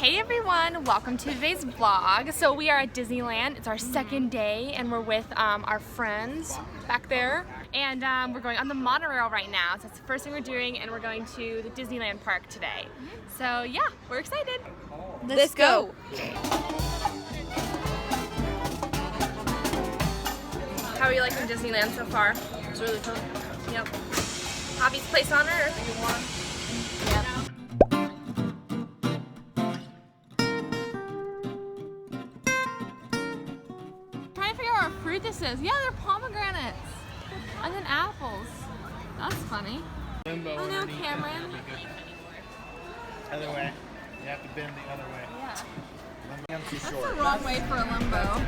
Hey everyone, welcome to today's vlog. So we are at Disneyland. It's our second day and we're with our friends back there. And we're going on the monorail right now. So that's the first thing we're doing, and we're going to the Disneyland park today. So yeah, we're excited. Let's go. How are you liking Disneyland so far? It's really fun. Yep. Hobby's place on earth. Yep. Trying to figure out what fruit this is. Yeah, they're pomegranates. And then apples. That's funny. Limbo. Oh no, Cameron. Other way. You have to bend the other way. Yeah. I'm too That's short. the wrong way for a limbo.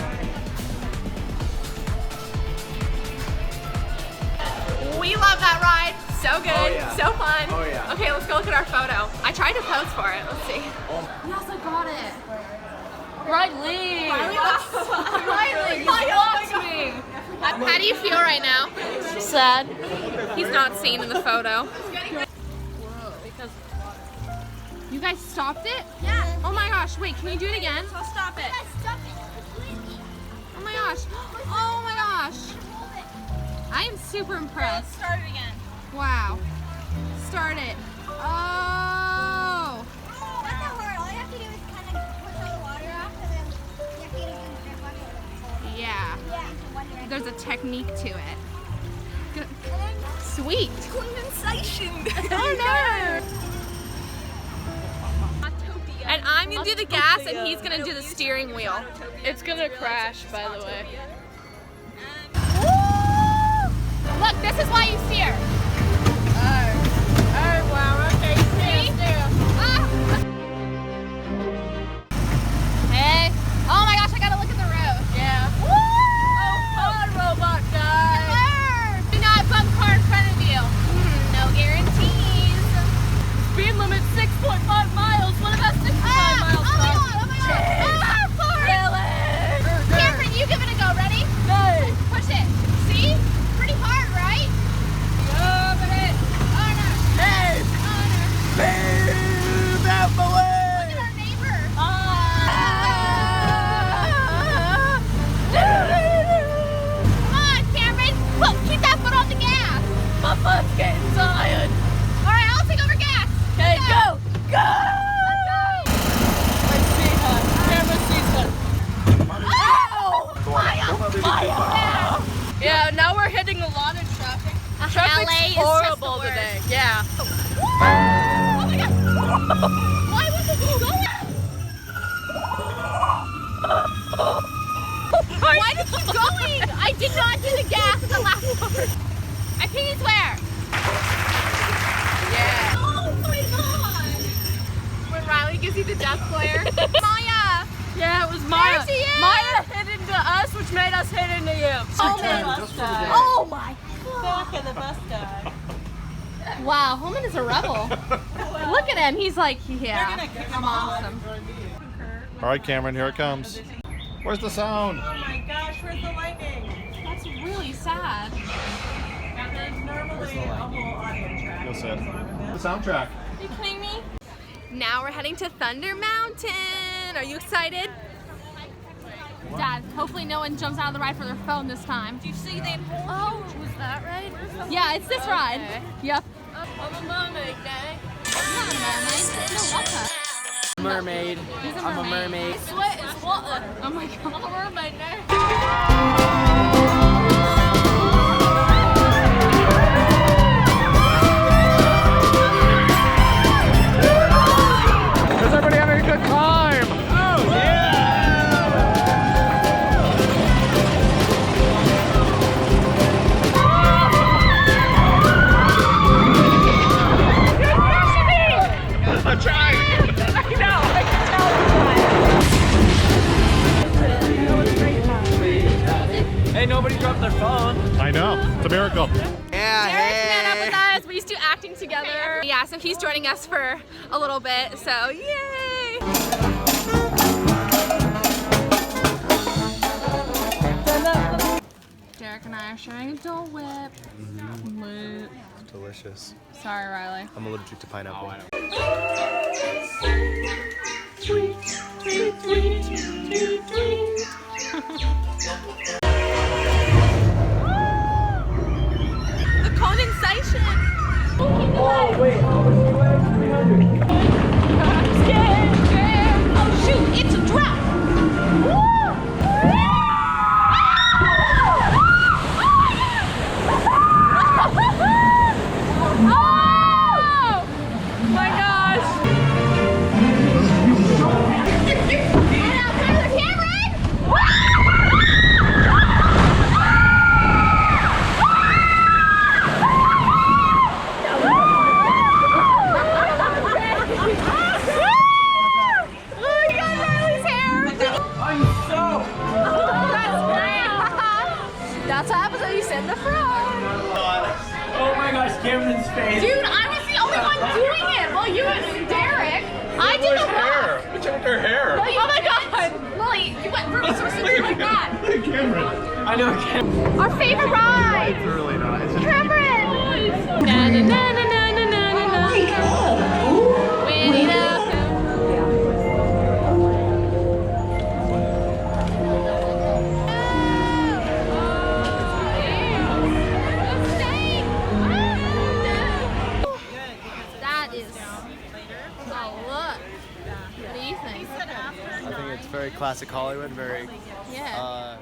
We love that ride. So good. Oh, yeah. So fun. Oh, yeah. Okay, let's go look at our photo. I tried to pose for it. Let's see. Oh. Yes, I got it. Riley! Riley, blocked me. How do you feel right now? Sad. He's not seen in the photo. You guys stopped it? Yeah. Oh my gosh, wait, can you do it again? So stop it. Oh my gosh. Oh my gosh. I am super impressed. Start it again. Wow. Start it. Oh. That's not hard. All you have to do is kind of push all the water off, and then you have to get a good grip on it. Yeah. Yeah. One direction. There's a technique to it. Good. And then Sweet. condensation. Oh no. And I'm gonna do the gas and he's gonna do the steering wheel. It's gonna crash, by the way. Look, this is why you steer. Oh, wow, okay. See? Ah. Hey. Oh my gosh, I gotta look at the road. Yeah. Woo! Oh, robot guy. Do not bump car in front of you. No guarantees. Speed limit 6.5 miles. What about 65 miles? Oh my god, oh my god. Ah, sorry. Really? Cameron, you give it a go. Ready? No. Push it. See? Pretty hard, right? Oh no. Hey, Oh no. move out the way. Look at our neighbor. Come on, Cameron. Whoa, keep that foot on the gas. My foot's getting tired. All right, I'll take over gas. Okay, Let's go. Go. Let's Let's see her. Camera sees her. go. Yeah, now we're hitting a lot of traffic. Traffic's LA is horrible just the today. worst. Yeah. Oh my god. Why wasn't he going? Why did he keep going? I did not do the gas at the last part. I think he's where? Yeah. Oh my god. When Riley gives you the death glare. Maya. Yeah, it was Maya. There she is. Maya hit into us, which made us hit into you. Oh my god. The bus guy. Wow, Holman is a rebel. Look at him. He's like, yeah, I'm awesome. All right, Cameron, here it comes. Where's the sound? Oh my gosh, where's the lightning? That's really sad. There's normally a whole audio track. You'll see it. The soundtrack. Are you kidding me? Now we're heading to Thunder Mountain. Are you excited? Dad, hopefully no one jumps out of the ride for their phone this time. Do you see that? Oh, Was that right? yeah, it's this ride. Yep. I'm a mermaid, gang. Not a mermaid. No, what's that? Mermaid. He's a I'm a mermaid. mermaid. Sweat is water. Oh my god. I'm a mermaid now. Is everybody having a good time? Oh, yeah! I'm trying! I know, I can tell. Hey, nobody dropped their phone. I know. It's a miracle. Yeah, Derek's met up with us. We used to do acting together. Yeah, so he's joining us for a little bit. So, yay! Derek and I are sharing a Dole Whip. Lit. Delicious. Sorry, Riley. I'm allergic to pineapple. The condensation. Oh, wait, how much do I have? 300. I'm scared. Oh shoot, it's a drop. Oh my gosh. That's what happens when you sit in the front. Oh my gosh, Cameron's face. Dude, I was the only one doing it. Well, you and Derek. I did the Hair. What's up with her hair? Oh my god. Lily, you went from like that. Look at Cameron. I know Cameron. Our favorite ride. It's really nice. Cameron. Na na na na na na na na. Winnie the Pooh. That is a look. What do you think? I think it's very classic Hollywood, very, Yeah.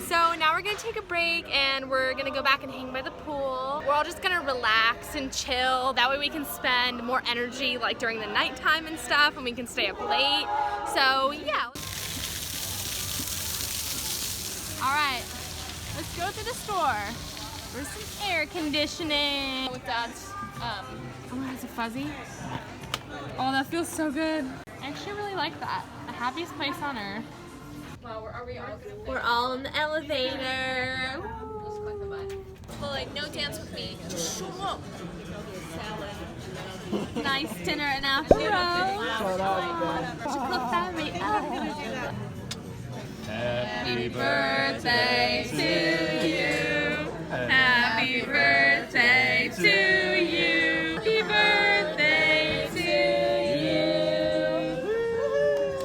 So now we're gonna take a break and we're gonna go back and hang by the pool. We're all just gonna relax and chill. That way we can spend more energy like during the nighttime and stuff, and we can stay up late. So yeah. All right, let's go to the store for some air conditioning. With Dad's, oh, that's a fuzzy. Oh, that feels so good. I actually really like that. The happiest place on earth. We're all in the elevator. Lily, no dance with me. Nice dinner and after. Happy birthday to you. Happy birthday to you. Happy birthday to you.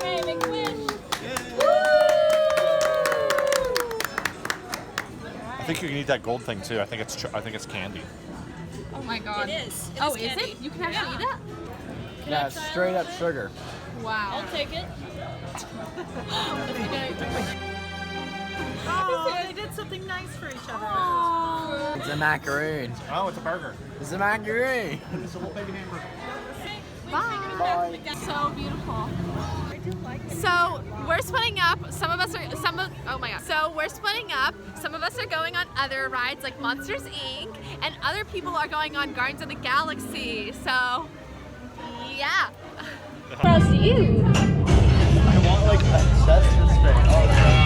Hey, make a wish. I think you can eat that gold thing too. I think it's candy. Oh my god. It is. Oh, is it? You can actually eat it? yeah, it's straight up sugar. Wow. I'll take it. Oh, they did something nice for each other. It's a macaroon. Oh, it's a burger. It's a macaroon. It's a little baby hamburger. Bye. So beautiful. So we're splitting up. Oh my god. So we're splitting up. Some of us are going on other rides like Monsters Inc. and other people are going on Guardians of the Galaxy. So yeah. Trust you. I want like a Chester's face. Oh god.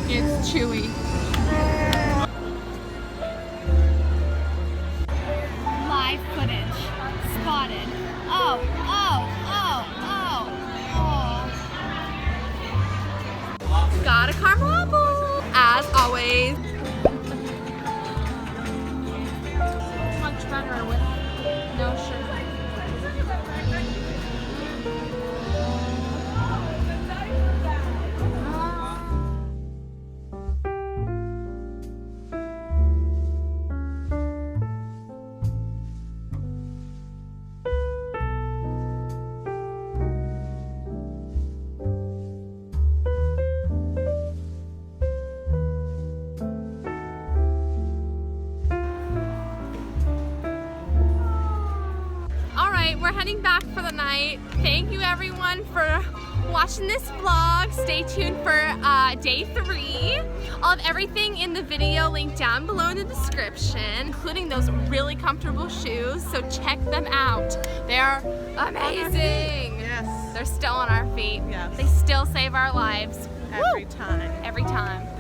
It's chewy. Live footage spotted. Oh, oh, oh. right, we're heading back for the night. Thank you everyone for watching this vlog. Stay tuned for day 3. I'll have everything in the video linked down below in the description, including those really comfortable shoes, so check them out. They're amazing. Yes. They're still on our feet. Yes. They still save our lives. Every Woo! time. Every time.